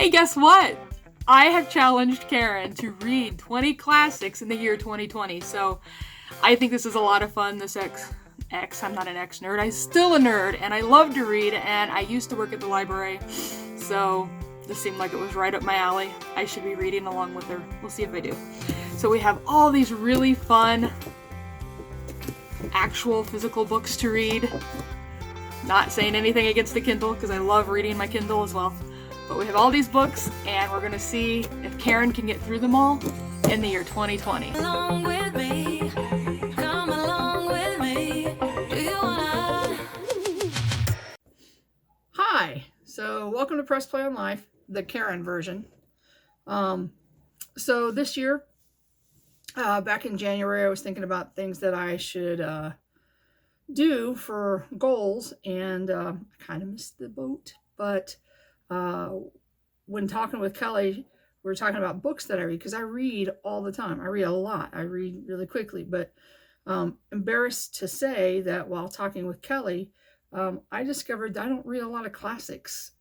Hey, guess what? I have challenged Karen to read 20 classics in the year 2020, so I think this is a lot of fun. I'm not an X nerd, I'm still a nerd, and I love to read, and I used to work at the library, so this seemed like it was right up my alley. I should be reading along with her. We'll see if I do. So we have all these really fun actual physical books to read. Not saying anything against the Kindle, because I love reading my Kindle as well. But we have all these books, and we're going to see if Karen can get through them all in the year 2020. Along with me, come along with me. Do you wanna? Hi, so welcome to Press Play on Life, the Karen version. So this year, back in January, I was thinking about things that I should do for goals, and I kind of missed the boat, but when talking with Kelly, we were talking about books that I read, because I read all the time. I read a lot. I read really quickly, but embarrassed to say that while talking with Kelly, I discovered that I don't read a lot of classics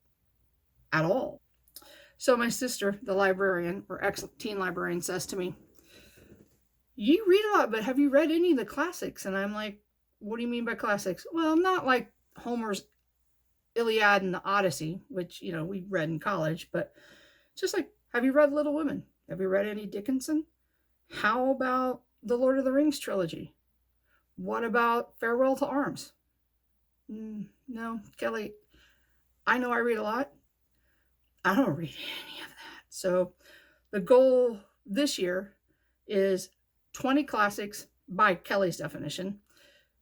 at all. So my sister, the librarian, or ex-teen librarian, says to me, "You read a lot, but have you read any of the classics?" And I'm like, "What do you mean by classics?" "Well, not like Homer's Iliad and the Odyssey, which, we read in college, but just like, have you read Little Women? Have you read any Dickinson? How about the Lord of the Rings trilogy? What about Farewell to Arms?" No, Kelly, I know I read a lot. I don't read any of that. So the goal this year is 20 classics by Kelly's definition,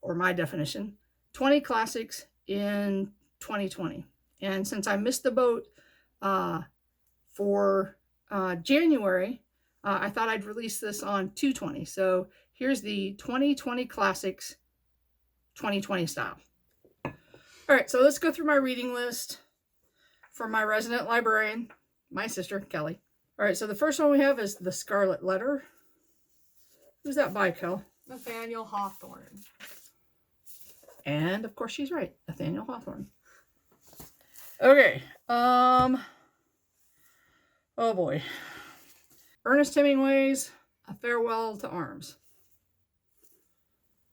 or my definition, 20 classics in 2020. And since I missed the boat for January, I thought I'd release this on 220. So here's the 2020 classics, 2020 style. All right, so let's go through my reading list for my resident librarian, my sister, Kelly. All right, so the first one we have is The Scarlet Letter. Who's that by, Kel? Nathaniel Hawthorne. And of course she's right, Nathaniel Hawthorne. Okay, oh boy. Ernest Hemingway's A Farewell to Arms.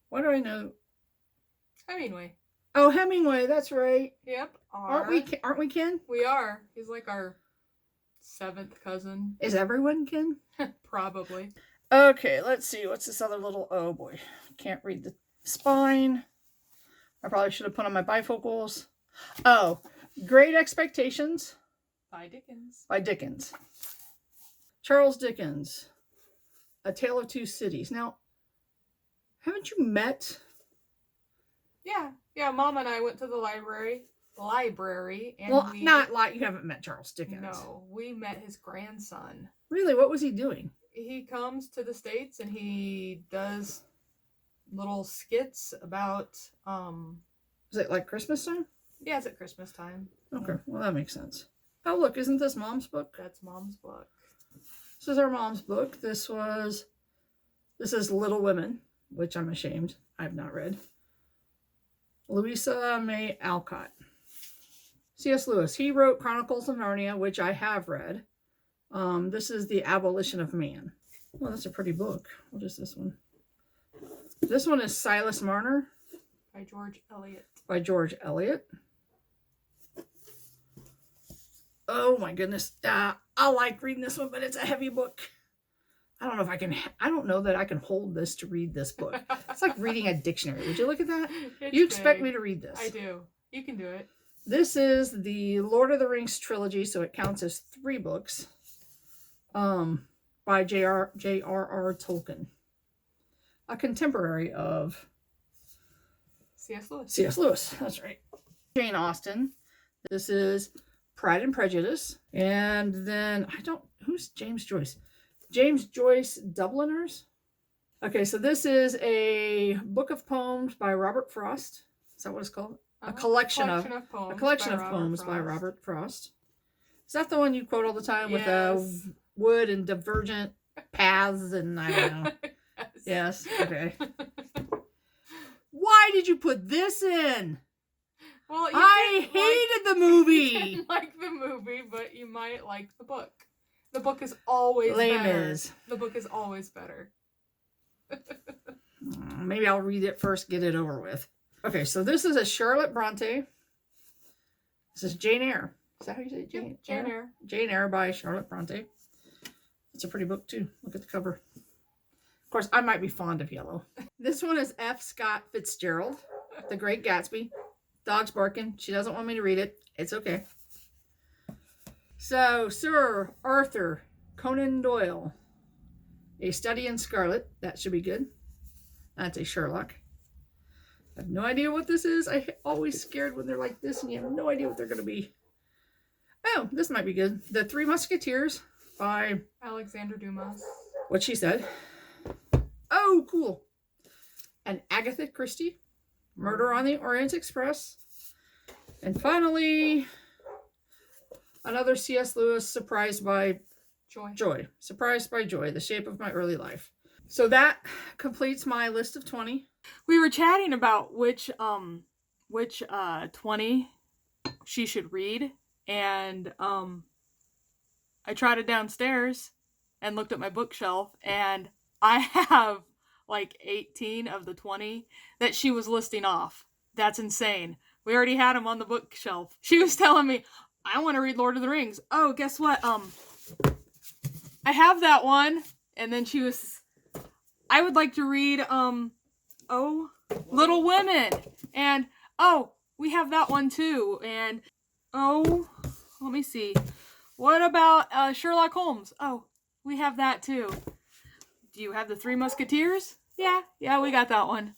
What do I know? Hemingway. Oh, Hemingway, that's right. Yep. Aren't we kin? We are. He's like our 7th cousin. Is everyone kin? Probably. Okay, let's see. What's this other little... Oh, boy. Can't read the spine. I probably should have put on my bifocals. Oh, Great Expectations. By Dickens. By Dickens. Charles Dickens. A Tale of Two Cities. Now, haven't you met... Yeah, Mom and I went to the library, and well, not like you haven't met Charles Dickens. No, we met his grandson. Really? What was he doing? He comes to the States and he does little skits about Is it like Christmas time? Yeah, it's at Christmas time. Okay, well that makes sense. Oh look, isn't this Mom's book? That's Mom's book. This is our Mom's book. This is Little Women, which I'm ashamed I've not read. Louisa May Alcott. C.S. Lewis. He wrote Chronicles of Narnia, which I have read. This is The Abolition of Man. Well, that's a pretty book. What is this one? This one is Silas Marner. By George Eliot. By George Eliot. Oh my goodness. I like reading this one, but it's a heavy book. I don't know that I can hold this to read this book. It's like reading a dictionary. Would you look at that? You expect me to read this? I do. You can do it. This is the Lord of the Rings trilogy, so it counts as 3 books. By J.R.R. Tolkien. A contemporary of C.S. Lewis. C.S. Lewis, that's right. Jane Austen. This is Pride and Prejudice. And then, who's James Joyce? James Joyce, Dubliners. Okay, so this is a book of poems by Robert Frost. Is that what it's called? A collection of poems by Robert Frost. Is that the one you quote all the time with wood and divergent paths and I don't know? Yes. Okay. Why did you put this in? Well, I hated the movie. You didn't like the movie, but you might like the book. The book is always better. The book is always better. Maybe I'll read it first, get it over with. Okay, so this is a Charlotte Bronte. This is Jane Eyre. Is that how you say it? Jane Eyre. Jane Eyre by Charlotte Bronte. It's a pretty book, too. Look at the cover. Of course, I might be fond of yellow. This one is F. Scott Fitzgerald, The Great Gatsby. Dog's barking. She doesn't want me to read it. It's okay. So, Sir Arthur Conan Doyle. A Study in Scarlet. That should be good. That's a Sherlock. I have no idea what this is. I'm always scared when they're like this and you have no idea what they're going to be. Oh, this might be good. The Three Musketeers by Alexandre Dumas. What she said. Oh, cool. And Agatha Christie. Murder on the Orient Express. And finally, another C.S. Lewis, Surprised by Joy. Surprised by Joy, The Shape of My Early Life. So that completes my list of 20. We were chatting about which 20 she should read, and I trotted downstairs and looked at my bookshelf, and I have like 18 of the 20 that she was listing off. That's insane. We already had them on the bookshelf. She was telling me, I want to read Lord of the Rings. Oh, guess what? I have that one. And then she was, I would like to read, Little Women. And, we have that one too. And, let me see. What about Sherlock Holmes? Oh, we have that too. Do you have the Three Musketeers? Yeah, we got that one.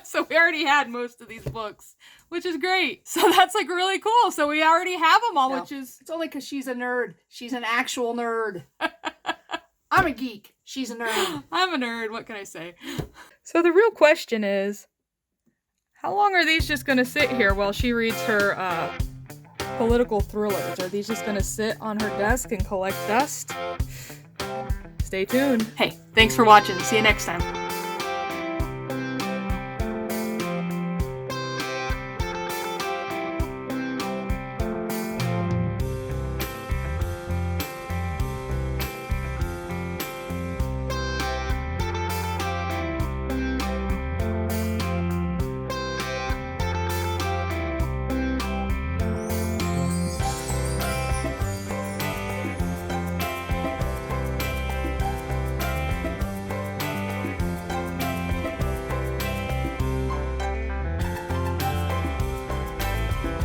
So we already had most of these books, which is great. So that's like really cool. So we already have them all, No, which is... It's only because she's a nerd. She's an actual nerd. I'm a geek. She's a nerd. I'm a nerd. What can I say? So the real question is, how long are these just going to sit here while she reads her political thrillers? Are these just going to sit on her desk and collect dust? Stay tuned. Hey, thanks for watching. See you next time.